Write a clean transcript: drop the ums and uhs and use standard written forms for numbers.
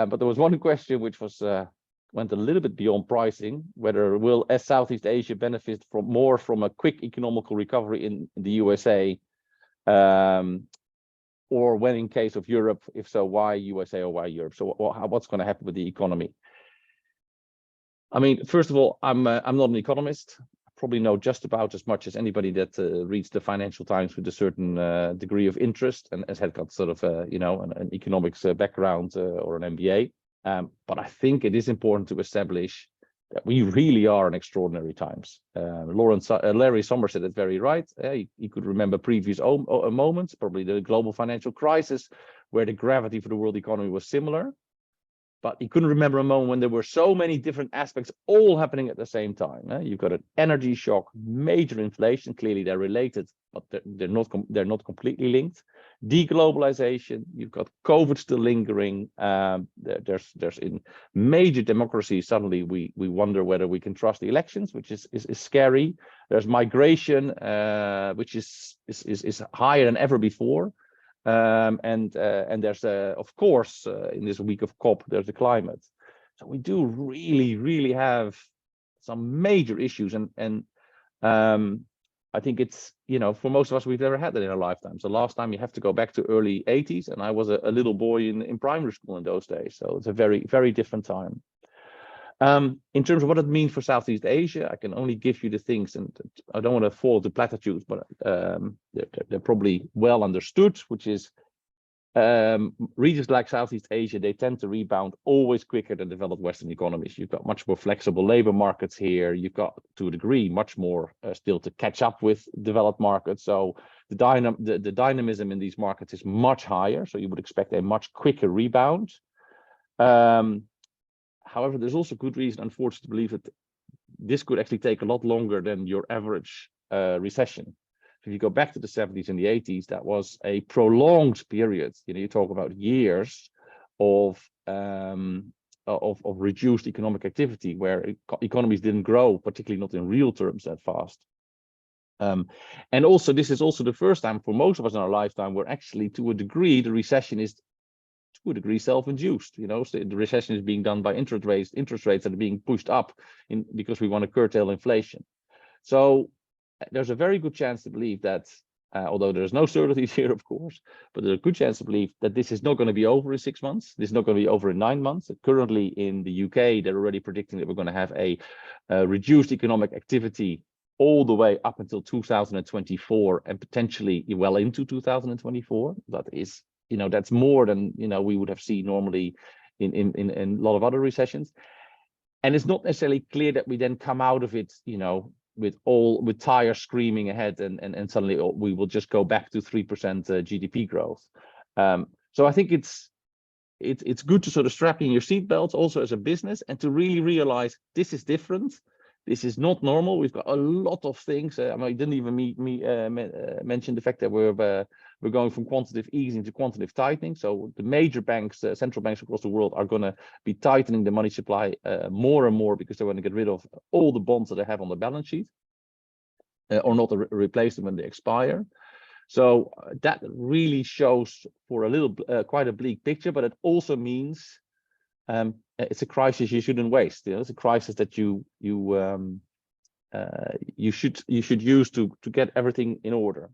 But there was one question which was went a little bit beyond pricing, whether will Southeast Asia benefit from a quick economical recovery in the USA, or when in case of Europe, if so, why USA or why Europe? So what's going to happen with the economy? I mean, first of all, I'm not an economist. I probably know just about as much as anybody that reads the Financial Times with a certain degree of interest and has got sort of an economics background or an MBA. But I think it is important to establish that we really are in extraordinary times. Larry Summers said it very right. He could remember previous moments, probably the global financial crisis, where the gravity for the world economy was similar. But he couldn't remember a moment when there were so many different aspects all happening at the same time. You've got an energy shock, major inflation. Clearly, they're related, but they're not completely linked. Deglobalization. You've got COVID still lingering. There's in major democracies suddenly we wonder whether we can trust the elections, which is scary. There's migration, which is higher than ever before. And there's of course in this week of COP there's the climate. So we do really have some major issues, and I think it's, for most of us, we've never had that in our lifetimes. The last time you have to go back to early 80s, and I was a little boy in primary school in those days, so it's a very different time. In terms of what it means for Southeast Asia, I can only give you the things, and I don't want to fall to platitudes, but they're probably well understood, which is regions like Southeast Asia, they tend to rebound always quicker than developed Western economies. You've got much more flexible labor markets here. You've got, to a degree, much more still to catch up with developed markets. So the dynamism in these markets is much higher. So you would expect a much quicker rebound. However, there's also good reason, unfortunately, to believe that this could actually take a lot longer than your average recession. If you go back to the 70s and the 80s, that was a prolonged period. You talk about years of reduced economic activity, where economies didn't grow, particularly not in real terms that fast. And also, this is also the first time for most of us in our lifetime where actually, to a degree, the recession is to a degree self-induced. So the recession is being done by interest rates that are being pushed up because we want to curtail inflation. So there's a very good chance to believe that, although there's no certainties here, of course, but there's a good chance to believe that this is not going to be over in 6 months. This is not going to be over in 9 months. Currently in the UK, they're already predicting that we're going to have a reduced economic activity all the way up until 2024 and potentially well into 2024. That is, that's more than we would have seen normally in a lot of other recessions. And it's not necessarily clear that we then come out of it, with tires screaming ahead and suddenly we will just go back to 3% GDP growth. So I think it's good to sort of strap in your seatbelts also as a business and to really realize this is different. This is not normal. We've got a lot of things. I didn't even mention the fact that we're going from quantitative easing to quantitative tightening. So the major banks, central banks across the world, are going to be tightening the money supply more and more because they want to get rid of all the bonds that they have on the balance sheet, or not to replace them when they expire. So that really shows for a little, quite a bleak picture, but it also means it's a crisis you shouldn't waste. It's a crisis that you should use to get everything in order.